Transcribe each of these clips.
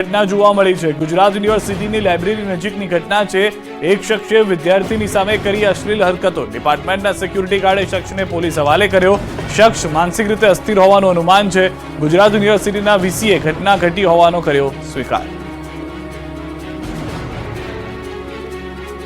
ઘટના જોવા મળી છે। ગુજરાત યુનિવર્સિટીની લાઇબ્રેરી નજીકની ઘટના છે। એક શખ્સે વિદ્યાર્થીની સામે કરી અશ્લીલ હરકતો। ડિપાર્ટમેન્ટના સિક્યુરિટી ગાર્ડે શખ્સને પોલીસ હવાલે કર્યો। શખ્સ માનસિક રીતે અસ્થિર હોવાનું અનુમાન છે। ગુજરાત યુનિવર્સિટીના વીસીએ ઘટના ઘટી હોવાનો કર્યો સ્વીકાર।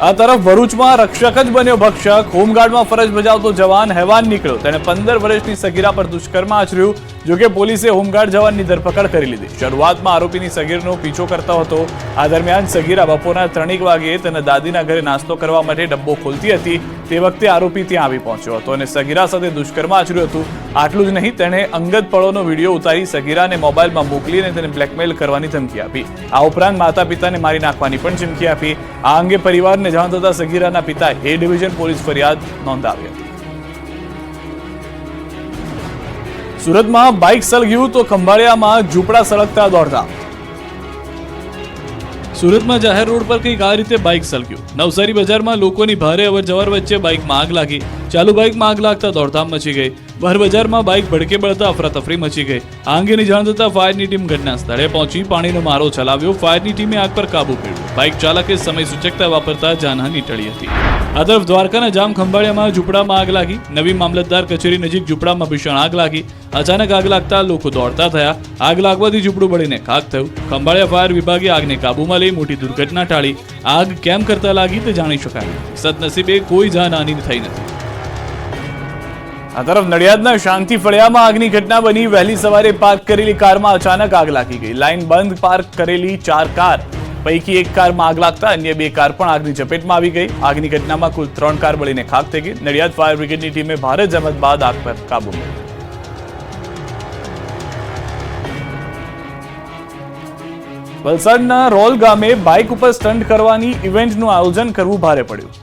આ તરફ ભરૂચમાં રક્ષક જ બન્યો ભક્ષક। હોમગાર્ડમાં ફરજ બજાવતો જવાન હેવાન નીકળ્યો। તેણે 15 વર્ષની સગીરા પર દુષ્કર્મ આચર્યું। જોકે પોલીસે હોમગાર્ડ જવાનની ધરપકડ કરી લીધી। શરૂઆતમાં આરોપીની સગીરનો પીછો કરતો હતો। આ દરમિયાન સગીરા બપોરના 3 વાગ્યે તેના દાદીના ઘરે નાસ્તો કરવા માટે ડબ્બો ખોલતી હતી। તે વખતે આરોપી ત્યાં આવી પહોંચ્યો હતો અને સગીરા સાથે દુષ્કર્મ આચર્યું હતું। આટલું જ નહીં, તેણે અંગત પળોનો વિડીયો ઉતારી સગીરાને મોબાઈલમાં મોકલીને તેને બ્લેકમેલ કરવાની ધમકી આપી। આ ઉપરાંત માતા પિતાને મારી નાખવાની પણ ચીમકી આપી। આ અંગે પરિવારને જાણ થતા સગીરાના પિતાએ એ ડિવિઝન પોલીસ ફરિયાદ નોંધાવી હતી। સુરતમાં બાઇક સળગ્યું તો ખંભાળિયામાં ઝૂંપડા સળગતા દોડધામ। સુરતમાં જાહેર રોડ પર કંઈક આ રીતે બાઇક સળગ્યું। નવસારી બજારમાં લોકોની ભારે અવરજવર વચ્ચે બાઇકમાં આગ લાગી। ચાલુ બાઇકમાં આગ લાગતા દોડધામ મચી ગઈ। બહાર બજારમાં બાઇક ભડકે બળતા અફરાતફરી મચી ગઈ। આ અંગેની જાણ થતા ફાયરની ટીમ ઘટના સ્થળે પહોંચી પાણીનો મારો ચલાવ્યો। ફાયરની ટીમે આગ પર કાબુ મેળવ્યો। બાઇક ચાલકે સમય સૂચકતા વાપરતા જાનહાનિ ટળી હતી। આ તરફ દ્વારકાના જામ ખંભાળિયામાં ઝૂંપડામાં આગ લાગી। નવી મામલતદાર કચેરી નજીક ઝૂંપડામાં ભીષણ આગ લાગી। અચાનક આગ લાગતા લોકો દોડતા થયા। આગ લાગવાથી ઝૂંપડું બળીને ખાખ થયું। ખંભાળિયા ફાયર વિભાગે આગને કાબૂમાં લઈ મોટી દુર્ઘટના ટાળી। આગ કેમ કરતા લાગી તે જાણી શકાયું। સદનસીબે કોઈ જાનહાનિ થઈ નથી। આ તરફ નડિયાદના શાંતિ ફળિયામાં આગની ઘટના બની। વહેલી સવારે પાર્ક કરેલી કારમાં અચાનક આગ લાગી ગઈ। લાઇન બંધ પાર્ક કરેલી 4 કાર પૈકી એક કારમાં આગ લાગતા અન્ય 2 કાર પણ આગની ઝપેટમાં આવી ગઈ। આગની ઘટનામાં કુલ 3 કાર બળીને ખાખ થઈ ગઈ। નડિયાદ ફાયર બ્રિગેડની ટીમે ભારે જહેમત બાદ આગ પર કાબુ મેળવ્યો। વલસાડના રોલ ગામે બાઇક ઉપર સ્ટન્ટ કરવાની ઇવેન્ટનું આયોજન કરવું ભારે પડ્યું।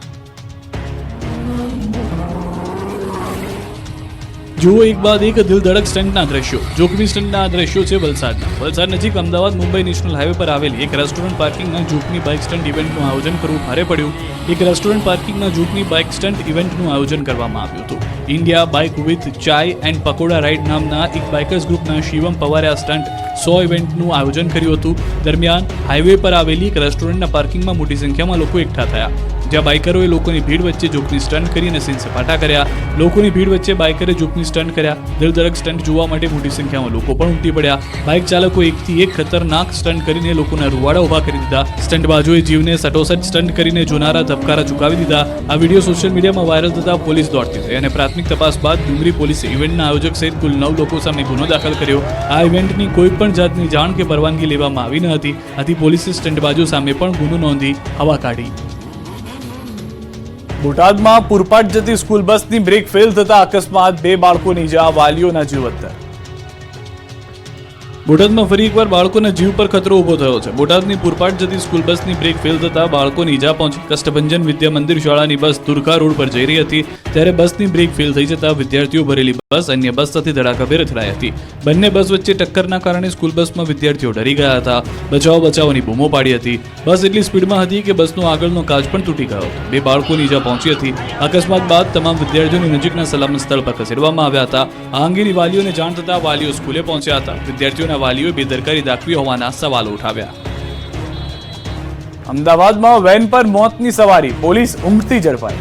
જુઓ એક બાદ એક દિલ ધડક સ્ટન્ટના દ્રશ્યો। જોખમી સ્ટન્ટના આ દ્રશ્યો છે વલસાડના। વલસાડ નજીક અમદાવાદ મુંબઈ નેશનલ હાઈવે પર આવેલી એક રેસ્ટોરન્ટ પાર્કિંગના જોખમી બાઇક સ્ટન્ટ ઇવેન્ટનું આયોજન કરવું ભારે પડ્યું। એક રેસ્ટોરન્ટ પાર્કિંગના જોખમી બાઇક સ્ટન્ટ ઇવેન્ટનું આયોજન કરવામાં આવ્યું હતું। ઇન્ડિયા બાઇક વિથ ચાય એન્ડ પકોડા રાઇડ નામના એક બાઇકર્સ ગ્રુપના શિવમ પવારે આ સ્ટન્ટ 100 ઇવેન્ટનું આયોજન કર્યું હતું। દરમિયાન હાઈવે પર આવેલી એક રેસ્ટોરન્ટના પાર્કિંગમાં મોટી સંખ્યામાં લોકો એકઠા થયા, જ્યાં બાઇકરોએ લોકોની ભીડ વચ્ચે જોખમી સ્ટન્ટ કરીને સીન સપાટા કર્યા। લોકોની ભીડ વચ્ચે બાઇકરે જોખમી સ્ટન્ટ કર્યા। દિલધડક સ્ટન્ટ જોવા માટે મોટી સંખ્યામાં લોકો પણ ઉમટી પડ્યા। બાઇક ચાલકો એકથી એક ખતરનાક સ્ટન્ટ કરીને લોકોના રૂવાડા ઉભા કરી દીધા। સ્ટન્ટબાજોએ જીવને સટોસટ સ્ટન્ટ કરીને જોનારા ધબકારા ચૂકાવી દીધા। આ વિડીયો સોશિયલ મીડિયામાં વાયરલ થતા પોલીસ દોડતી થઈ અને પ્રાથમિક તપાસ બાદ ડુંગરી પોલીસે ઇવેન્ટના આયોજક સહિત કુલ 9 લોકો સામે ગુનો દાખલ કર્યો। આ ઇવેન્ટની કોઈ પણ જાતની જાણ કે પરવાનગી લેવામાં આવી ન હતી। આથી પોલીસે સ્ટન્ટબાજો સામે પણ ગુનો નોંધી હવા કાઢી। બોટાદમાં પૂરપાટ જતી સ્કૂલ બસની બ્રેક ફેલ થતા અકસ્માત, 2 બાળકોની ઇજા, વાલીઓના જીવ અદ્ધર। બોટાદમાં ફરી એકવાર બાળકોના જીવ પર ખતરો ઉભો થયો છે। બોટાદની પૂરપાટ જતી સ્કૂલ બસની બ્રેક ફેલ થતા બાળકોની ઇજા પહોંચી। કષ્ટભંજન વિદ્યા મંદિર શાળાની બસ દુર્ગા રોડ પર જઈ રહી હતી, ત્યારે બસની બ્રેક ફેલ થઈ જતા વિદ્યાર્થીઓ ભરેલી બસ અન્ય બસ સાથે ધડાકાભેર અથડાઈ હતી। બંને બસ વચ્ચે ટક્કરના કારણે સ્કૂલ બસમાં વિદ્યાર્થીઓ ડરી ગયા હતા। બચાવો બચાવોની બૂમો પાડી હતી। બસ એટલી સ્પીડમાં હતી કે બસનો આગળનો કાચ પણ તૂટી ગયો હતો। 2 બાળકોની ઇજા પહોંચી હતી। અકસ્માત બાદ તમામ વિદ્યાર્થીઓને નજીકના સલામત સ્થળ પર ખસેડવામાં આવ્યા હતા। આ અંગેની વાલીઓને જાણ થતા વાલીઓ સ્કૂલે પહોંચ્યા હતા। વિદ્યાર્થીઓના વાલીઓએ બેદરકારી દાખવી હોવાના સવાલો ઉઠાવ્યા। અમદાવાદમાં વેન પર મોતની સવારી, પોલીસ ઊંઘતી ઝડપાઈ।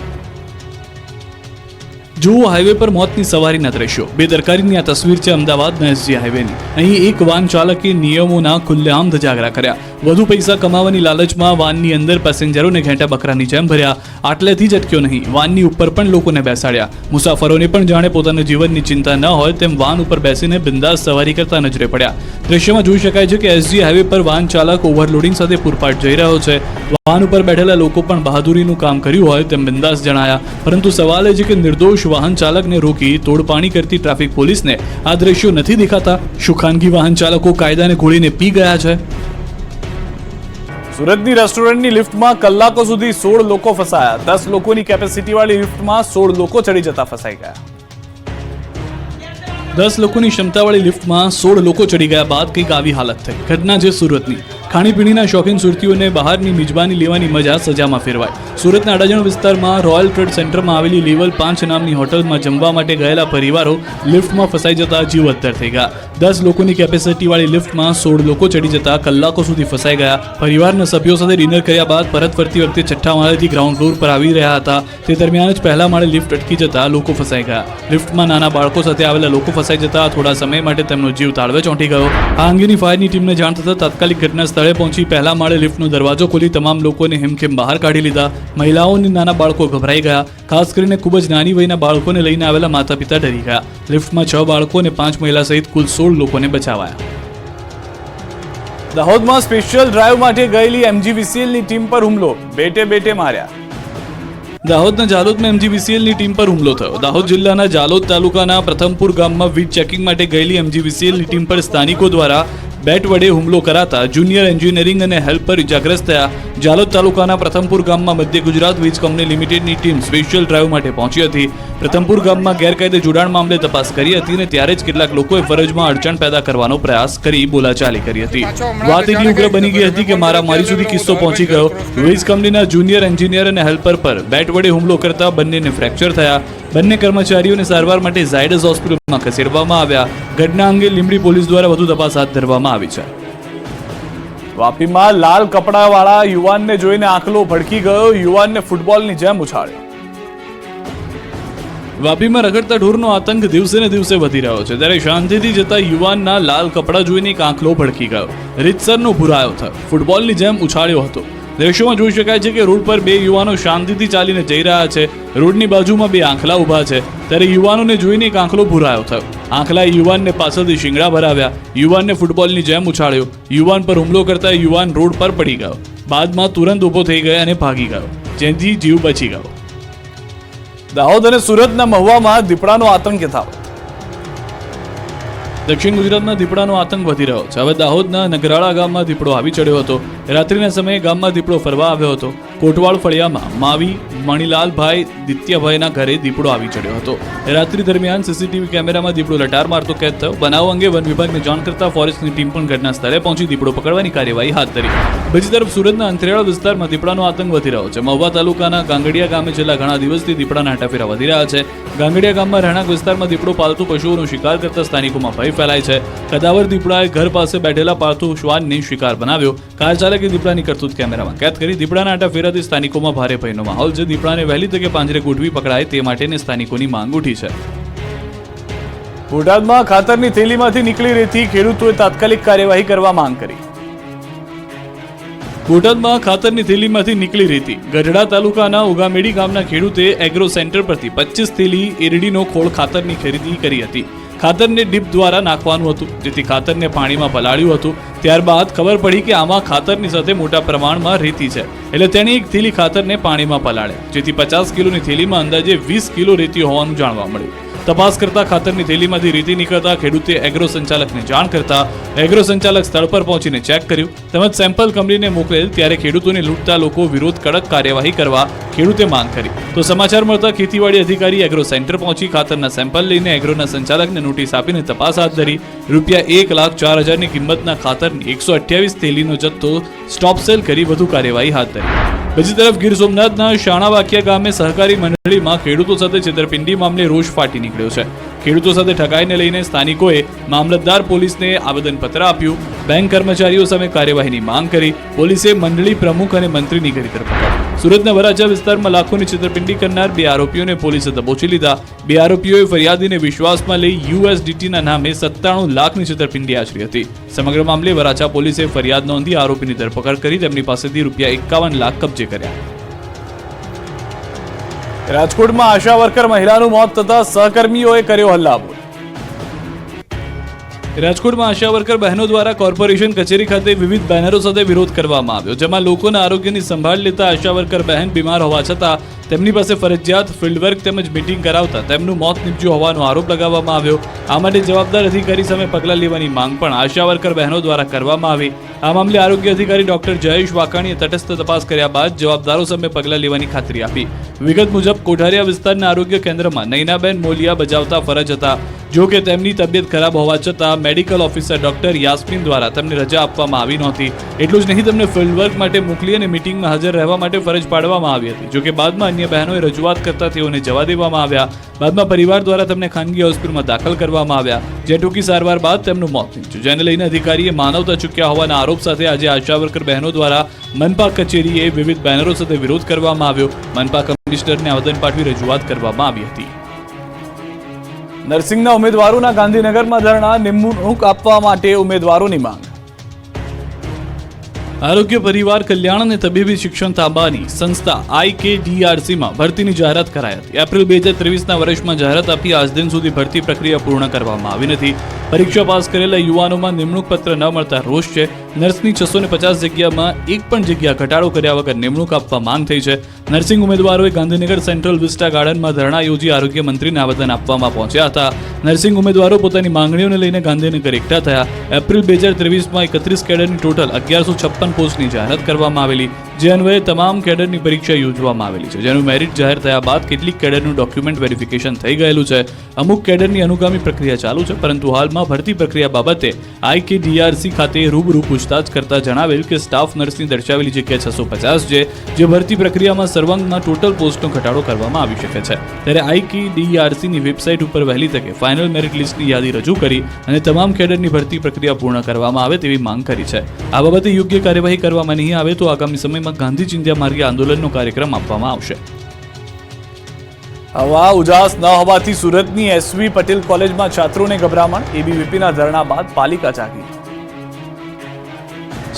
જુઓ હાઈવે પર મોતની સવારીના દ્રશ્યો। બેદરકારીની આ તસવીર છે અમદાવાદના એસજી હાઈવેની। અહીં એક વાન ચાલકે નિયમોના ખુલ્લેઆમ ધજાગરા કર્યા। વધુ પૈસા કમાવાની લાલચમાં વાનની અંદર પેસેન્જરોને ઘેંટા બકરાની જેમ ભર્યા। આટલેથી જ અટક્યો નહીં, વાનની ઉપર પણ લોકોને બેસાડ્યા। મુસાફરોને પણ જાણે પોતાના જીવનની ચિંતા ન હોય તેમ વાન ઉપર બેસીને બિંદાસ સવારી કરતા નજરે પડ્યા। દ્રશ્યમાં જોઈ શકાય છે કે એસજી હાઈવે પર વાન ચાલક ઓવરલોડિંગ સાથે પૂરપાટ જઈ રહ્યો છે। વાહન ઉપર બેઠેલા લોકો પણ બહાદુરીનું કામ કર્યું હોય તેમ બિંદાસ જણાયા। પરંતુ સવાલ એ છે કે નિર્દોષ વાહન ચાલકને રોકી તોડપાણી કરતી ટ્રાફિક પોલીસને આ દ્રશ્યો નથી દેખાતા? શું ખાનગી વાહન ચાલકો કાયદાને ઘોળીને પી ગયા છે? સુરતની રેસ્ટોરન્ટની લિફ્ટમાં કલાકો સુધી 16 લોકો ફસાયા। 10 લોકોની કેપેસિટીવાળી લિફ્ટમાં 16 લોકો ચડી જતા ફસાઈ ગયા। 10 લોકોની ક્ષમતાવાળી લિફ્ટમાં 16 લોકો ચડી ગયા બાદ કંઈક આવી હાલત થઈ। ઘટના છે સુરતની। ખાણીપીણીના શોખીન સુરતીઓને બહારની મિજબાની લેવાની મજા સજામાં ફેરવાય. સુરતના અડાજણ વિસ્તારમાં રોયલ ટ્રેડ સેન્ટરમાં આવેલી લેવલ 5 નામની હોટલમાં જમવા માટે ગયેલા પરિવારો લિફ્ટમાં ફસાઈ જતા જીવ અદ્ધર થઈ ગયા. 10 લોકોની કેપેસિટીવાળી લિફ્ટમાં 16 લોકો ચડી જતા કલાકો સુધી ફસાઈ ગયા. પરિવારના સભ્યો સાથે ડિનર કર્યા બાદ પરત ફરતી વખતે છઠ્ઠા માળેથી ગ્રાઉન્ડ ફ્લોર પર આવી રહ્યા હતા. તે દરમિયાન જ પહેલા માળે લિફ્ટ અટકી જતા લોકો ફસાઈ ગયા. લિફ્ટમાં નાના બાળકો સાથે આવેલા લોકો ફસાઈ જતા થોડા સમય માટે તેમનો જીવ તાળવે ચોંટી ગયો. આ અંગેની ફાયરની ટીમને જાણ થતાં તાત્કાલિક ઘટના સ્થળે પહોંચી પહેલા માળે લિફ્ટનો દરવાજો ખોલી તમામ લોકોને હેમખેમ બહાર કાઢી લીધા. મહિલાઓ અને નાના બાળકો ગભરાઈ ગયા. ખાસ કરીને ખૂબ જ નાની વયના બાળકોને લઈને આવેલા માતા પિતા ડરી ગયા. લિફ્ટમાં 6 બાળકો અને 5 મહિલા સહિત કુલ 16 લોકોને બચાવાયા. દાહોદમાં સ્પેશિયલ ડ્રાઈવ માટે ગયેલી MGVCLની ટીમ પર હુમલો, બેટે માર્યા. દાહોદના જાલોદમાં MGVCLની ટીમ પર હુમલો થયો. દાહોદ જિલ્લાના જાલોદ તાલુકાના પ્રથમપુર ગામમાં વીજ ચેકિંગ માટે ગયેલી MGVCLની ટીમ પર સ્થાનિકો દ્વારા બેટ વડે હુમલો કરાતા જુનિયર એન્જિનિયરિંગ અને હેલ્પર ઇજાગ્રસ્ત થયા. જાલોદ તાલુકાના પ્રથમપુર ગામમાં મધ્ય ગુજરાત વીજ કંપની લિમિટેડની ટીમ સ્પેશિયલ ડ્રાઈવ માટે પહોંચી હતી. પ્રથમપુર ગામમાં ગેરકાયદે જોડાણ મામલે તપાસ કરી હતી અને ત્યારે જ કેટલાક લોકોએ ફરજમાં અડચણ પેદા કરવાનો પ્રયાસ કરી બોલાચાલી કરી હતી. વાત એટલી ઉગ્ર બની ગઈ હતી કે મારી સુધી કિસ્સો પહોંચી ગયો. વીજ કંપનીના જુનિયર એન્જિનિયર અને હેલ્પર પર બેટ વડે હુમલો કરતા બંનેને ફ્રેક્ચર થયા. બંને કર્મચારીઓને સારવાર માટે ઝાયડસ હોસ્પિટલમાં ખસેડવામાં આવ્યા. ઘટના અંગે લીંબડી પોલીસ દ્વારા વધુ તપાસ હાથ ધરવામાં આવી છે. વાપીમાં લાલ કપડાવાળા યુવાનને જોઈને આંખલો ભડકી ગયો. યુવાનને ફૂટબોલની જેમ ઉછાળ્યો. વાપીમાં રખડતા ઢોરનો આતંક દિવસે ને દિવસે વધી રહ્યો છે. ત્યારે શાંતિથી જતા યુવાનના લાલ કપડા જોઈને એક આંખલો ભડકી ગયો. રીતસરનો ભૂરાયો થયો. ફૂટબોલની જેમ ઉછાળ્યો હતો. દ્રશ્યોમાં જોઈ શકાય છે કે રોડ પર 2 યુવાનો શાંતિથી ચાલીને જઈ રહ્યા છે. રોડની બાજુમાં 2 આંખલા ઊભા છે. ત્યારે યુવાનોને જોઈને એક આંખલો ભૂરાયો થયો. આંખલાએ યુવાનને પાછળથી શિંગડા ભરાવ્યા. યુવાનને ફૂટબોલની જેમ ઉછાળ્યો. યુવાન પર હુમલો કરતા યુવાન રોડ પર પડી ગયો. બાદમાં તુરંત ઊભો થઈ ગયો અને ભાગી ગયો, જેથી જીવ બચી ગયો. દાહોદ અને સુરતના મહુવામાં દીપડાનો આતંક યથાવત. દક્ષિણ ગુજરાતમાં દીપડાનો આતંક વધી રહ્યો છે. હવે દાહોદના નગરાળા ગામમાં દીપડો આવી ચડ્યો હતો. રાત્રિના સમયે ગામમાં દીપડો ફરવા આવ્યો હતો. કોટવાડ ફળિયામાં માવી મણીલાલભાઈ દિત્યાભાઈના ઘરે દીપડો આવી ચડ્યો હતો. રાત્રિ દરમિયાન સીસીટીવી કેમેરામાં દીપડો લટાર મારતો કેદ થયો. બનાવ અંગે વન વિભાગને જાણ કરતા ફોરેસ્ટની ટીમ પણ ઘટના સ્થળે પહોંચી દીપડો પકડવાની કાર્યવાહી હાથ ધરી. બીજી તરફ સુરતના અંતરિયાળ વિસ્તારમાં દીપડાનો આતંક વધી રહ્યો છે. મહુવા તાલુકાના ગાંગડિયા ગામે છેલ્લા ઘણા દિવસથી દીપડાના હટાફેરા વધી રહ્યા છે. ગાંગડિયા ગામમાં રહેણાંક વિસ્તારમાં દીપડો પાલતુ પશુઓનો શિકાર કરતા સ્થાનિકોમાં ભય ફેલાય છે. કદાવર દીપડાએ ઘર પાસે બેઠેલા પાલતુ શ્વાનને શિકાર બનાવ્યો. કાર ચાલકે દીપડાની કરતૂત કેમેરામાં કેદ કરી. દીપડાના હટાફેરાથી સ્થાનિકોમાં ભારે ભયનો માહોલ છે. દીપડાને વહેલી તકે પાંજરે ગોઠવી પકડાય તે માટેની સ્થાનિકોની માંગ ઉઠી છે. બોટાદમાં ખાતરની થેલીમાંથી નીકળી રહેતી ખેડૂતોએ તાત્કાલિક કાર્યવાહી કરવા માંગ કરી. બોટાદમાં ખાતરની થેલીમાંથી નીકળી રહેતી ગઢડા તાલુકાના ઉગામેડી ગામના ખેડૂતે એગ્રો સેન્ટર પરથી 25 થેલી એરડીનો ખોળ ખાતરની ખરીદી કરી હતી. ખાતરને ડીપ દ્વારા નાખવાનું હતું, જેથી ખાતરને પાણીમાં પલાળ્યું હતું. ત્યારબાદ ખબર પડી કે આમાં ખાતરની સાથે મોટા પ્રમાણમાં રેતી છે, એટલે તેણે એક થેલી ખાતરને પાણીમાં પલાળ્યા, જેથી 50 કિલોની થેલીમાં અંદાજે 20 કિલો રેતી હોવાનું જાણવા મળ્યું. તપાસ કરતા ખાતરની થેલીમાંથી રેતી નીકળતા ખેડૂતે એગ્રો સંચાલકને જાણ કરતા એગ્રો સંચાલક સ્થળ પર પહોંચીને ચેક કર્યું તેમજ સેમ્પલ કંપનીને મોકલેલ. ત્યારે ખેડૂતોને લૂંટતા લોકો વિરુદ્ધ કડક કાર્યવાહી કરવા ખેડૂતે માંગ કરી. તો સમાચાર મળતા ખેતીવાડી અધિકારી એગ્રો સેન્ટર પહોંચી ખાતરના સેમ્પલ લઈને એગ્રોના સંચાલકને નોટિસ આપીને તપાસ હાથ ધરી. ₹1,04,000ની કિંમતના ખાતરની 128 થેલીનો જથ્થો સ્ટોપ સેલ કરી વધુ કાર્યવાહી હાથ ધરી. બીજી તરફ ગીર સોમનાથના શાણાવાકિયા ગામે સહકારી મંડળીમાં ખેડૂતો સાથે છેતરપિંડી મામલે રોષ ફાટી નીકળ્યો છે. ખેડૂતો સાથે ઠગાઈને લઈને સ્થાનિકોએ મામલતદાર પોલીસને આવેદનપત્ર આપ્યું. બેંક કર્મચારીઓ સામે કાર્યવાહીની માંગ કરી. પોલીસે મંડળી પ્રમુખ અને મંત્રીની ઘરી ધરપકડ. સુરતના વરાછા વિસ્તારમાં લાખોની છેતરપિંડી કરનાર 2 આરોપીઓને પોલીસે દબોચી લીધા. 2 આરોપીઓએ ફરિયાદીને વિશ્વાસમાં લઈ USDTના નામે 97 લાખની છેતરપિંડી આચરી હતી. સમગ્ર મામલે વરાછા પોલીસે ફરિયાદ નોંધી આરોપીની ધરપકડ કરી તેમની પાસેથી ₹51 લાખ કબજે કર્યા. રાજકોટમાં આશા વર્કર મહિલાનું મોત થતા સહકર્મીઓએ કર્યો હલ્લાબોલ. રાજકોટમાં આશા વર્કર બહેનો દ્વારા કોર્પોરેશન કચેરી ખાતે વિવિધ બેનરો સાથે વિરોધ કરવામાં આવ્યો, જેમાં લોકોના આરોગ્યની સંભાળ લેતા આશા વર્કર બહેન બીમાર હોવા છતાં તેમની પાસે ફરજિયાત ફિલ્ડ વર્ક તેમજ મીટિંગ કરાવતા તેમનું મોત નીપજ્યું હોવાનો આરોપ લગાવવામાં આવ્યો. આ માટે જવાબદાર અધિકારી સામે પગલાં લેવાની માંગ પણ આશા વર્કર બહેનો દ્વારા કરવામાં આવી. આ મામલે આરોગ્ય અધિકારી ડોક્ટર જયેશ વાકાણીએ તટસ્થ તપાસ કર્યા બાદ જવાબદારો સામે પગલાં લેવાની ખાતરી આપી. વિગત મુજબ કોઠારિયા વિસ્તારના આરોગ્ય કેન્દ્રમાં નૈનાબેન મોલિયા બજાવતા ફરજ હતા. જો કે તેમની તબિયત ખરાબ હોવા છતાં મેડિકલ ઓફિસર ડોક્ટર યાસ્મીન દ્વારા તેમને રજા આપવામાં આવી નહોતી. એટલું જ નહીં, તેમને ફિલ્ડ વર્ક માટે મોકલી અને મીટિંગમાં હાજર રહેવા માટે ફરજ પાડવામાં આવી હતી. જો કે બાદમાં અન્ય બહેનોએ રજૂઆત કરતા તેઓને જવા દેવામાં આવ્યા. બાદમાં પરિવાર દ્વારા તેમને ખાનગી હોસ્પિટલમાં દાખલ કરવામાં આવ્યા, જ્યાં ટૂંકી સારવાર બાદ તેમનું મોત નીપજ્યું. જેને લઈને અધિકારીએ માનવતા ચૂક્યા હોવાના આરોપ સાથે આજે આશા વર્કર બહેનો દ્વારા મનપા કચેરીએ વિવિધ બેનરો સાથે વિરોધ કરવામાં આવ્યો. મનપા કમિશનરને આવેદન પાઠવી રજૂઆત કરવામાં આવી હતી. નર્સિંગના ઉમેદવારોના ગાંધીનગરમાં ધરણા, નિમણૂક આપવા માટે ઉમેદવારોની માંગ. આરોગ્ય પરિવાર કલ્યાણ અને તબીબી શિક્ષણ તાબાની સંસ્થા IKDRCમાં ભરતીની જાહેરાત કરાઈ હતી. એપ્રિલ 2023ના વર્ષમાં જાહેરાત આપી આજ દિન સુધી ભરતી પ્રક્રિયા પૂર્ણ કરવામાં આવી નથી. પરીક્ષા પાસ કરેલા યુવાનોમાં નિમણૂક પત્ર ન મળતા રોષ છે. નર્સની 650 જગ્યામાં એક પણ જગ્યા ઘટાડો કર્યા વગર નિમણૂક આપવા માંગ થઈ છે. નર્સિંગ ઉમેદવારોએ ગાંધીનગર સેન્ટ્રલ વિસ્ટા ગાર્ડનમાં ધરણા યોજી આરોગ્ય મંત્રીને આવેદન આપવામાં પહોંચ્યા હતા. નર્સિંગ ઉમેદવારો પોતાની માંગણીઓને લઈને ગાંધીનગર એકઠા થયા. એપ્રિલ 2023માં 31 કેડરની ટોટલ 1156 પોસ્ટની જાહેરાત કરવામાં આવેલી, જે અન્વયે તમામ કેડરની પરીક્ષા યોજવામાં આવેલી છે, જેનું મેરિટ જાહેર થયા બાદ કેટલીક કેડરનું ડોક્યુમેન્ટ વેરિફિકેશન થઈ ગયેલું છે. અમુક કેડરની અનુગામી પ્રક્રિયા ચાલુ છે, પરંતુ હાલમાં ભરતી પ્રક્રિયા બાબતે IKDRC ખાતે રૂબરૂ પૂછતાછ કરતા જણાવેલ કે સ્ટાફ નર્સની દર્શાવેલી જગ્યા 650 છે, જે ભરતી પ્રક્રિયામાં સર્વાંગમાં ટોટલ પોસ્ટનો ઘટાડો કરવામાં આવી શકે છે. ત્યારે IKDRCની વેબસાઇટ ઉપર વહેલી તકે ફાઇનલ મેરિટ લિસ્ટની યાદી રજૂ કરી અને તમામ કેડરની ભરતી પ્રક્રિયા પૂર્ણ કરવામાં આવે તેવી માંગ કરી છે. આ બાબતે યોગ્ય કાર્યવાહી કરવામાં નહીં આવે તો આગામી સમયમાં ગાંધી ચિંધ્યા માર્ગે આંદોલનનો કાર્યક્રમ આપવામાં આવશે. હવા ઉજાસ ન હોવાથી સુરતની SV પટેલ કોલેજમાં છાત્રોને ગભરામણ, ABVPના ધરણા બાદ પાલિકા જાગી.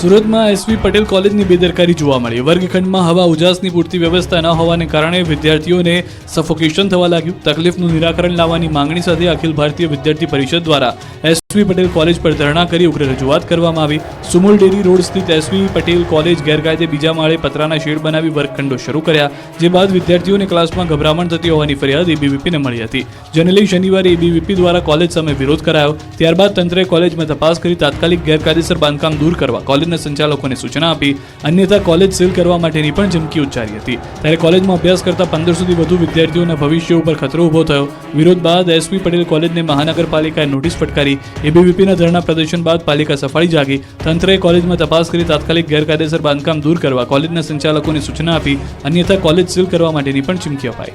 સુરતમાં SV પટેલ કોલેજની બેદરકારી જોવા મળી. વર્ગખંડમાં હવા ઉજાસની પૂરતી વ્યવસ્થા ન હોવાને કારણે વિદ્યાર્થીઓને સફોકેશન થવા લાગ્યું. તકલીફનું નિરાકરણ લાવવાની માંગણી સાથે અખિલ ભારતીય વિદ્યાર્થી પરિષદ દ્વારા SV પટેલ કોલેજ પર ધરણા કરી ઉગ્ર રજૂઆત કરવામાં આવી. સુમુલ ડેરી રોડ સ્થિત SV પટેલ કોલેજ ગેરકાયદે બીજા માળે પતરાના શેડ બનાવી વર્ગખંડો શરૂ કર્યા, જે બાદ વિદ્યાર્થીઓને ક્લાસમાં ગભરામણ થતી હોવાની ફરિયાદ ABVPને મળી હતી. જેને લઈ શનિવારે ABVP દ્વારા કોલેજ સામે વિરોધ કરાયો. ત્યારબાદ તંત્રએ કોલેજમાં તપાસ કરી તાત્કાલિક ગેરકાયદેસર બાંધકામ દૂર કરવા કોલેજના સંચાલકોને સૂચના આપી, અન્યથા કોલેજ સીલ કરવા માટેની પણ ધમકી ઉચ્ચારી હતી. ત્યારે કોલેજમાં અભ્યાસ કરતા 1500થી વધુ વિદ્યાર્થીઓના ભવિષ્ય ઉપર ખતરો ઉભો થયો. વિરોધ બાદ SV પટેલ કોલેજને મહાનગરપાલિકાએ નોટિસ ફટકારી. ABVPના ધરણા પ્રદર્શન બાદ પાલિકા સફાળી જાગી. તંત્રએ કોલેજમાં તપાસ કરી તાત્કાલિક ગેરકાયદેસર બાંધકામ દૂર કરવા કોલેજના સંચાલકોને સૂચના આપી, અન્યથા કોલેજ સીલ કરવા માટેની પણ ચીમકી અપાઈ.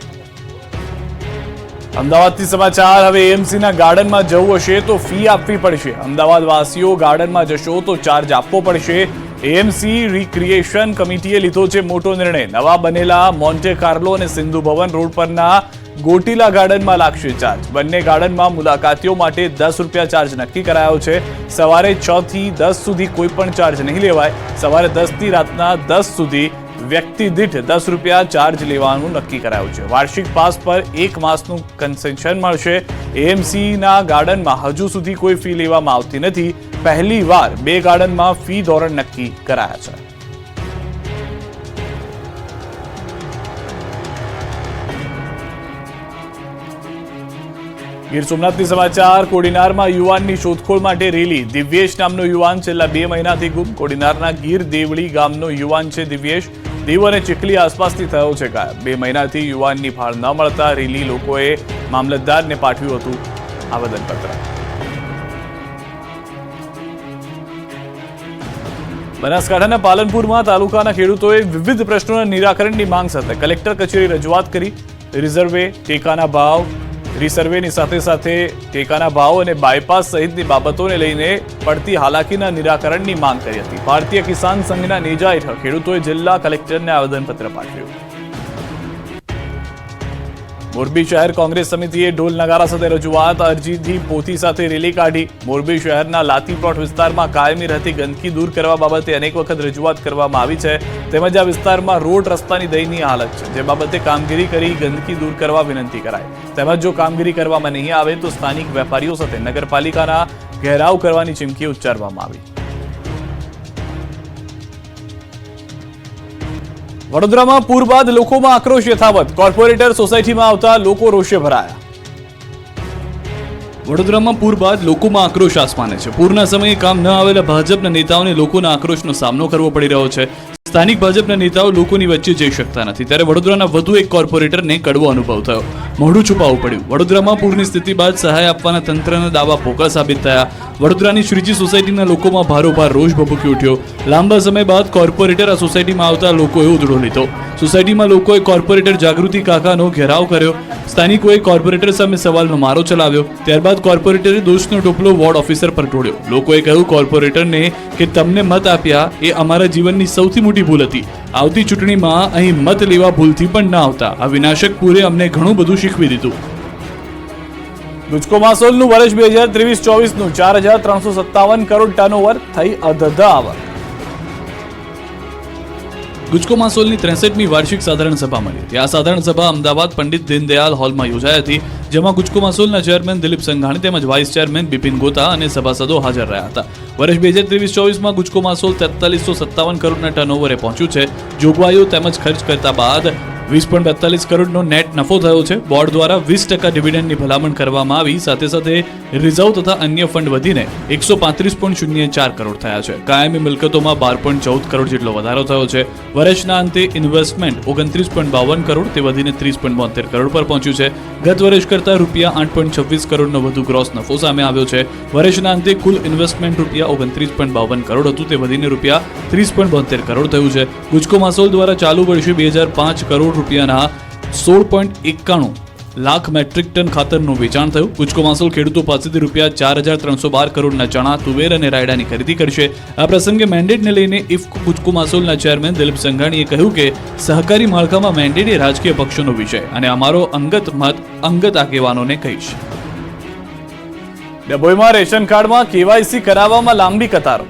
અમદાવાદથી સમાચાર. હવે AMCના ગાર્ડનમાં જવું હશે તો ફી આપવી પડશે. અમદાવાદ વાસીઓ ગાર્ડનમાં જશો તો ચાર્જ આપવો પડશે. AMC રિક્રિએશન કમિટીએ લીધો છે મોટો નિર્ણય. નવા બનેલા મોન્ટે કાર્લો અને સિંધુ ભવન રોડ પરના ગોટીલા ગાર્ડનમાં લાગશે ચાર્જ. બંને ગાર્ડનમાં મુલાકાતીઓ માટે ₹10 ચાર્જ નક્કી કરાયો છે. સવારે 6 થી 10 સુધી કોઈ પણ ચાર્જ નહીં લેવાય. સવારે 10 થી રાતના 10 સુધી વ્યક્તિ દીઠ ₹10 ચાર્જ લેવાનું નક્કી કરાયું છે. વાર્ષિક પાસ પર 1 માસનું કન્સેશન મળશે. AMCના ગાર્ડનમાં હજુ સુધી કોઈ ફી લેવામાં આવતી નથી. પહેલી વાર 2 ગાર્ડનમાં ફી ધોરણ નક્કી કરાયા છે. ગીર સોમનાથથી સમાચાર. કોડીનારમાં યુવાનની શોધખોળ માટે રેલી. દિવ્યેશ નામનો યુવાન છેલ્લા 2 મહિનાથી ગુમ. કોડીનારના ગીર દેવળી ગામનો યુવાન છે દિવ્યેશ. દીવ અને ચીખલી આસપાસથી થયો છે ગાયબ. 2 મહિનાથી યુવાનની ભાળ ન મળતા રેલી લોકોએ મામલતદારને પાઠવ્યું હતું આવેદનપત્ર. બનાસકાંઠાના પાલનપુરમાં તાલુકાના ખેડૂતોએ વિવિધ પ્રશ્નોના નિરાકરણની માંગ સાથે કલેક્ટર કચેરી રજૂઆત કરી. રિસર્વેની સાથે સાથે ટેકાના ભાવ અને બાયપાસ સહિતની બાબતોને લઈને પડતી હાલાકીના નિરાકરણની માંગ કરી હતી. ભારતીય કિસાન સંઘના નેજા હેઠળ ખેડૂતોએ જિલ્લા કલેક્ટરને આવેદનપત્ર પાઠવ્યું. મોરબી શહેર કોંગ્રેસ સમિતિએ ઢોલ નગારા સાથે રજૂઆત. અરજીથી પોથી સાથે રેલી કાઢી. મોરબી શહેરના લાતી પ્લોટ વિસ્તારમાં કાયમી રહેતી ગંદકી દૂર કરવા બાબતે અનેક વખત રજૂઆત કરવામાં આવી છે. તેમજ આ વિસ્તારમાં રોડ રસ્તાની દયનીય હાલત છે, જે બાબતે કામગીરી કરી ગંદકી દૂર કરવા વિનંતી કરાઈ. તેમજ જો કામગીરી કરવામાં નહીં આવે તો સ્થાનિક વેપારીઓ સાથે નગરપાલિકાના ઘેરાવ કરવાની ચીમકી ઉચ્ચારવામાં આવી. વડોદરામાં પૂર બાદ લોકોમાં આક્રોશ યથાવત. કોર્પોરેટર સોસાયટીમાં આવતા લોકો રોષે ભરાયા. વડોદરામાં પૂર બાદ લોકોમાં આક્રોશ આસમાને છે. પૂરના સમયે કામ ન આવેલા ભાજપના નેતાઓને લોકોના આક્રોશનો સામનો કરવો પડી રહ્યો છે. સ્થાનિક ભાજપના નેતાઓ લોકોની વચ્ચે જઈ શકતા નથી, ત્યારે વડોદરાના વધુ એક કોર્પોરેટરને કડવો અનુભવ થયો. મોઢું છુપાવવું પડ્યું. વડોદરામાં પૂરની સ્થિતિ બાદ સહાય આપવાના તંત્રના દાવા પોકળ સાબિત થયા. વડોદરાની શ્રીજી સોસાયટીના લોકોમાં ભારોભાર રોષ ભભૂકી ઉઠ્યો. લાંબા સમય બાદ કોર્પોરેટર આ સોસાયટીમાં આવતા લોકોએ ઉધડો લીધો. સોસાયટીમાં લોકોએ કોર્પોરેટર જાગૃતિ કાકાનો ઘેરાવ કર્યો. સ્થાનિકોએ કોર્પોરેટર સામે સવાલનો મારો ચલાવ્યો. ત્યારબાદ કોર્પોરેટરે દોષનો ટોપલો વોર્ડ ઓફિસર પર ઢોળ્યો. લોકોએ કહ્યું કોર્પોરેટરને કે તમને મત આપ્યા એ અમારા જીવનની સૌથી મોટી ભૂલ હતી. આવતી ચૂંટણીમાં અહીં મત લેવા ભૂલથી પણ ના આવતા. આ વિનાશક પૂરે અમને ઘણું બધું શીખવી દીધું. ગુજકોમાસોલનું વર્ષ 2023-24નું 4,357 કરોડ ટર્નઓવર થઈ અધધ આવક. ગુજકોમાસોલની 63મી વાર્ષિક સાધારણ સભા મળી હતી. આ સાધારણ સભા અમદાવાદ પંડિત દીનદયાળ હોલમાં યોજાઈ હતી, જેમાં ગુજકોમાસોલના ચેરમેન દિલીપ સંઘાણી તેમજ વાઇસ ચેરમેન બિપિન ગોતા અને સભાસદો હાજર રહ્યા હતા. વર્ષ 2023-24માં ગુજકોમાસોલ 4357 કરોડના ટર્નઓવરે પહોંચ્યું છે. જોગવાઈઓ તેમજ ખર્ચ કરતા બાદ 20.42 કરોડનો નેટ નફો થયો છે. બોર્ડ દ્વારા 20% ડિવિડન્ડની ભલામણ કરવામાં આવી. સાથે સાથે રિઝર્વ તથા અન્ય ફંડ વધીને 135.04 કરોડ થયા છે. કાયમી મિલકતોમાં 12.14 કરોડ જેટલો વધારો થયો છે. વર્ષના અંતે ઇન્વેસ્ટમેન્ટ 29.52 કરોડ તે વધીને 30.72 કરોડ પર પહોંચ્યું છે. ગત વર્ષ કરતાં રૂપિયા 8.26 કરોડનો વધુ ગ્રોસ નફો સામે આવ્યો છે. વર્ષના અંતે કુલ ઇન્વેસ્ટમેન્ટ રૂપિયા 29.52 કરોડ હતું તે વધીને રૂપિયા 30.72 કરોડ થયું છે. ગુજકોમાસોલ દ્વારા ચાલુ વર્ષે 2005 કરોડ રૂપિયાના 16.91 લાખ મેટ્રિક ટન ખાતરનું વેચાણ થયું. ગુજકોમાસોલ ખેડૂતો પાસેથી રૂપિયા 4,312 કરોડના ચણા, તુવેર અને રાયડાની ખરીદી કરશે. આ પ્રસંગે મેન્ડેટને લઈને ઇફકો ગુજકોમાસોલના ચેરમેન દિલીપ સંઘાણીએ કહ્યું કે સહકારી માળખામાં મેન્ડેટ એ રાજકીય પક્ષોનો વિષય અને અમારો અંગત મત અંગત આગેવાનોને કહીશ. ડભોઈમાં રેશન કાર્ડમાં કેવાયસી કરાવવામાં લાંબી કતારો.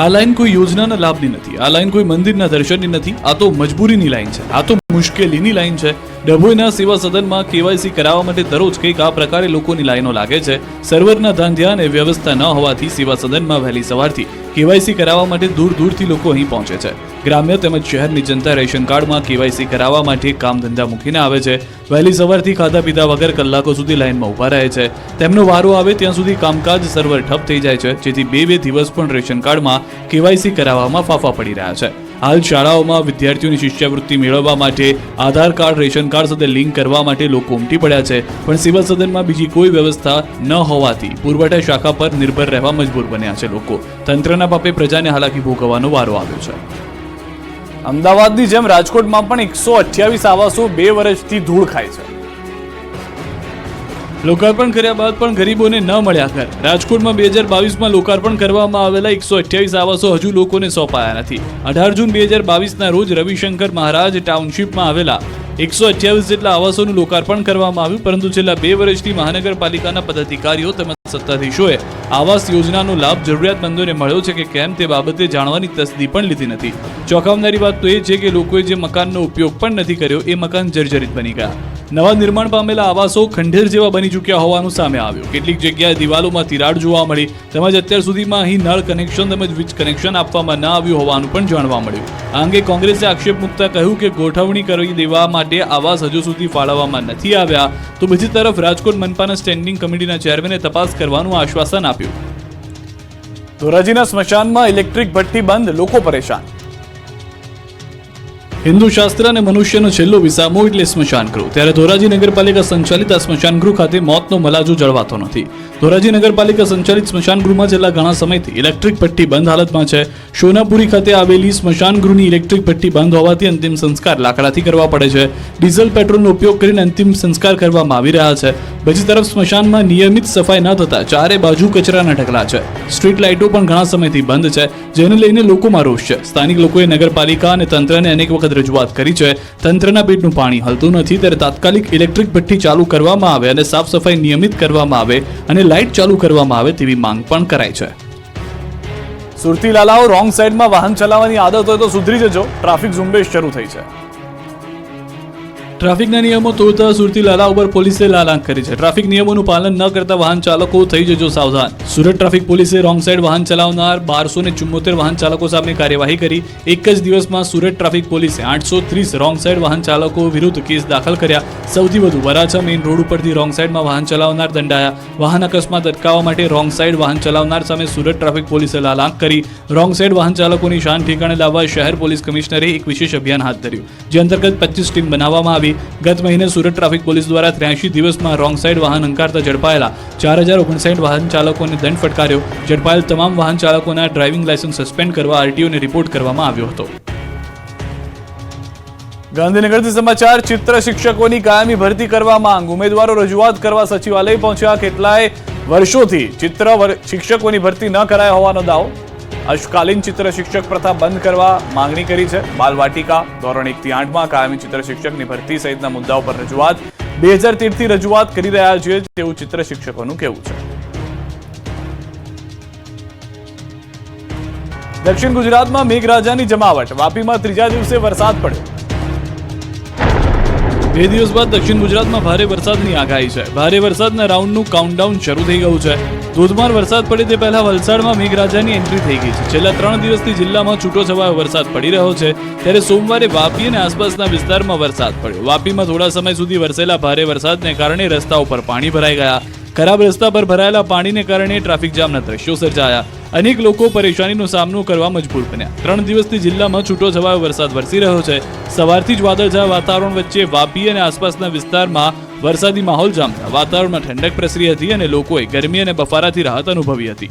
આ લાઈન કોઈ યોજનાના લાભની નથી. આ લાઈન કોઈ મંદિરના દર્શનની નથી. આ તો મજબૂરીની લાઈન છે. આ તો મુશ્કેલીની લાઈન છે. ડભોઈના સેવા સદનમાં કેવાયસી કરાવવા માટે દરરોજ કંઈક આ પ્રકારે લોકોની લાઈનો લાગે છે. સર્વરના ધાંધ્યા અને વ્યવસ્થા ન હોવાથી સેવા સદનમાં વહેલી સવારથી કેવાયસી કરાવવા માટે દૂર દૂરથી લોકો અહીં પહોંચે છે. ગ્રામ્ય તેમજ શહેરની જનતા રેશન કાર્ડમાં કેવાયસી કરાવવા માટે કામ ધંધા મૂકીને આવે છે. વહેલી સવારથી ખાધા પીધા વગર કલાકો સુધી લાઈનમાં ઊભા રહે છે. તેમનો વારો આવે ત્યાં સુધી કામકાજ સર્વર ઠપ થઈ જાય છે, જેથી બે દિવસ પણ રેશન કાર્ડમાં કેવાયસી કરાવવામાં ફાફા પડી રહ્યા છે. હાલ શાળાઓમાં વિદ્યાર્થીઓની શિષ્યવૃત્તિ મેળવવા માટે આધાર કાર્ડ રેશન કાર્ડ સાથે લિંક કરવા માટે લોકો ઉમટી પડ્યા છે, પણ સેવા સદનમાં બીજી કોઈ વ્યવસ્થા ન હોવાથી પુરવઠા શાખા પર નિર્ભર રહેવા મજબૂર બન્યા છે લોકો. તંત્રના પાપે પ્રજાને હાલાકી ભોગવવાનો વારો આવ્યો છે. અમદાવાદની જેમ રાજકોટમાં પણ 128 આવાસો 2 વર્ષથી ધૂળ ખાય છે. લોકાર્પણ કર્યા બાદ પણ ગરીબોને ન મળ્યા ઘર. રાજકોટમાં 2022માં લોકાર્પણ કરવામાં આવેલા 128 આવાસો હજુ લોકોને સોંપાયા નથી. 18 જૂન 2022ના રોજ રવિશંકર મહારાજ ટાઉનશીપમાં આવેલા 128 જેટલા આવાસોનું લોકાર્પણ કરવામાં આવ્યું, પરંતુ છેલ્લા 2 વર્ષથી મહાનગરપાલિકાના પદાધિકારીઓ તેમજ સત્તાધીશોએ આવાસ યોજનાનો લાભ જરૂરિયાતમંદોને મળ્યો છે કે કેમ તે બાબતે જાણવાની તસદી પણ લીધી નથી. ચોંકાવનારી વાત તો એ છે કે લોકોએ જે મકાનનો ઉપયોગ પણ નથી કર્યો એ મકાન જર્જરિત બની ગયા. નવા નિર્માણ પામેલા આવાસો ખંડેર જેવા બની ચૂક્યા હોવાનું સામે આવ્યું. કેટલીક જગ્યાએ દિવાલોમાં તિરાડ જોવા મળી, તેમજ અત્યાર સુધીમાં અહીં નળ કનેક્શન તેમજ વીજ કનેક્શન આપવામાં ન આવ્યું હોવાનું પણ જાણવા મળ્યું. આ અંગે કોંગ્રેસે આક્ષેપ મૂકતા કહ્યું કે ગોઠવણી કરી દેવા માટે આવાસ હજુ સુધી ફાળવવામાં નથી આવ્યા, તો બીજી તરફ રાજકોટ મનપાના સ્ટેન્ડિંગ કમિટીના ચેરમેને તપાસ કરવાનું આશ્વાસન આપ્યું. ધોરાજીના સ્મશાનમાં ઇલેક્ટ્રિક ભઠ્ઠી બંધ, લોકો પરેશાન. હિન્દુ શાસ્ત્ર અને મનુષ્યનો છેલ્લો વિસામો એટલે સ્મશાન ગૃહ. ત્યારે ધોરાજી નગરપાલિકા સંચાલિત આ સ્મશાન ગૃહ ખાતે મોતનો મલાજો જળવાતો નથી. ધોરાજી નગરપાલિકા સંચાલિત સ્મશાન ગૃહમાં છેલ્લા ઘણા સમયથી ઇલેક્ટ્રિક ભઠ્ઠી બંધ હાલતમાં છે. શોનાપુરી ખાતે આવેલી સ્મશાન ગૃહની ઇલેક્ટ્રિક ભઠ્ઠી બંધ હોવાથી અંતિમ સંસ્કાર લાકડાથી કરવા પડે છે. ડીઝલ પેટ્રોલનો ઉપયોગ કરીને અંતિમ સંસ્કાર કરવામાં આવી રહ્યા છે. બીજી તરફ સ્મશાનમાં નિયમિત સફાઈ ન થતા ચારે બાજુ કચરાના ઢગલા છે. સ્ટ્રીટ લાઇટો પણ ઘણા સમયથી બંધ છે, જેને લઈને લોકોમાં રોષ છે. સ્થાનિક લોકોએ નગરપાલિકા અને તંત્રને અનેક વખત રજૂઆત કરી છે. તંત્રના પેટનું પાણી હલતું નથી, ત્યારે તાત્કાલિક ઇલેક્ટ્રિક ભઠ્ઠી ચાલુ કરવામાં આવે અને સાફ સફાઈ નિયમિત કરવામાં આવે અને લાઇટ ચાલુ કરવામાં આવે તેવી માંગ પણ કરાઈ છે. સુરતી લાલાઓ રોંગ સાઈડમાં વાહન ચલાવવાની આદત હોય તો સુધરી જજો, ટ્રાફિક ઝુંબેશ શરૂ થઈ છે. ટ્રાફિકના નિયમો તોડતા સુરતી લાલા ઉપર પોલીસે લાલાંક કરી છે. ટ્રાફિક નિયમોનું પાલન ન કરતા વાહન ચાલકો થઈ જજો સાવધાન. સુરત ટ્રાફિક પોલીસે રોંગ સાઈડ વાહન ચલાવનાર 1274 વાહન ચાલકો સામે કાર્યવાહી કરી. એક જ દિવસમાં સુરત ટ્રાફિક પોલીસે 830 રોંગ સાઈડ વાહન ચાલકો વિરુદ્ધ કેસ દાખલ કર્યા. સૌથી વધુ વરાછા મેઇન રોડ ઉપરથી રોંગ સાઈડમાં વાહન ચલાવનાર દંડાયા. વાહન અકસ્માત અટકાવવા માટે રોંગ સાઈડ વાહન ચલાવનાર સામે સુરત ટ્રાફિક પોલીસે લાલાંક કરી. રોંગ સાઈડ વાહન ચાલકોની શાન ઠેકાણે લાવવા શહેર પોલીસ કમિશનરે એક વિશેષ અભિયાન હાથ ધર્યું, જે અંતર્ગત 25 ટીમ બનાવવામાં આવી. ગત મહિને સુરત ટ્રાફિક પોલીસ દ્વારા 83 દિવસમાં રોંગ સાઈડ વાહન હંકારતા ઝડપાયેલા 4059 વાહન ચાલકોને દંડ ફટકાર્યો. ઝડપાયેલ તમામ વાહન ચાલકોના ડ્રાઇવિંગ લાયસન્સ સસ્પેન્ડ કરવા આરટીઓને રિપોર્ટ કરવામાં આવ્યો હતો. ગાંધીનગરથી સમાચાર. ચિત્ર શિક્ષકોની કાયમી ભરતી કરવા માંગ. ઉમેદવારો રજૂઆત કરવા સચિવાલય પહોંચ્યા. કેટલાય વર્ષોથી ચિત્ર શિક્ષકોની ભરતી ન કરાય હોવાનો દાવો. અશકાલીન ચિત્ર શિક્ષક પ્રથા બંધ કરવા માંગણી કરી છે. બાલવાટિકા ધોરણ 1 થી 8 માં કાયમી ચિત્ર શિક્ષકની ભરતી સહિતના મુદ્દાઓ પર રજૂઆત 2013 થી રજૂઆત કરી રહ્યા છે તેવું ચિત્ર શિક્ષકોનું કહેવું છે. દક્ષિણ ગુજરાતમાં મેઘરાજાની જમાવટ. વાપીમાં ત્રીજા દિવસે વરસાદ પડ્યો. 2 દિવસ બાદ દક્ષિણ ગુજરાતમાં ભારે વરસાદની આગાહી છે. ભારે વરસાદના રાઉન્ડનું કાઉન્ટડાઉન શરૂ થઈ ગયું છે. ધોધમાર વરસાદ પડે તે પહેલા વલસાડમાં મેઘરાજાની એન્ટ્રી થઈ ગઈ છે. છેલ્લા 3 દિવસથી જિલ્લામાં છૂટોછવાયો વરસાદ પડી રહ્યો છે. ત્યારે સોમવારે વાપી અને આસપાસના વિસ્તારમાં વરસાદ પડ્યો. વાપીમાં થોડા સમય સુધી વરસેલા ભારે વરસાદને કારણે રસ્તાઓ પર પાણી ભરાઈ ગયા. ખરાબ રસ્તા પર ભરાયેલા પાણીને કારણે ટ્રાફિક જામના દ્રશ્યો સર્જાયા. અનેક લોકો પરેશાનીનો સામનો કરવા મજબૂર બન્યા. 3 દિવસથી જિલ્લામાં છૂટોછવાયો વરસાદ વરસી રહ્યો છે. સવારથી જ વાદળછાયા વાતાવરણ વચ્ચે વાપી અને આસપાસના વિસ્તારમાં વરસાદી માહોલ જામતા વાતાવરણમાં ઠંડક પ્રસરી હતી અને લોકોએ ગરમી અને બફારાથી રાહત અનુભવી હતી.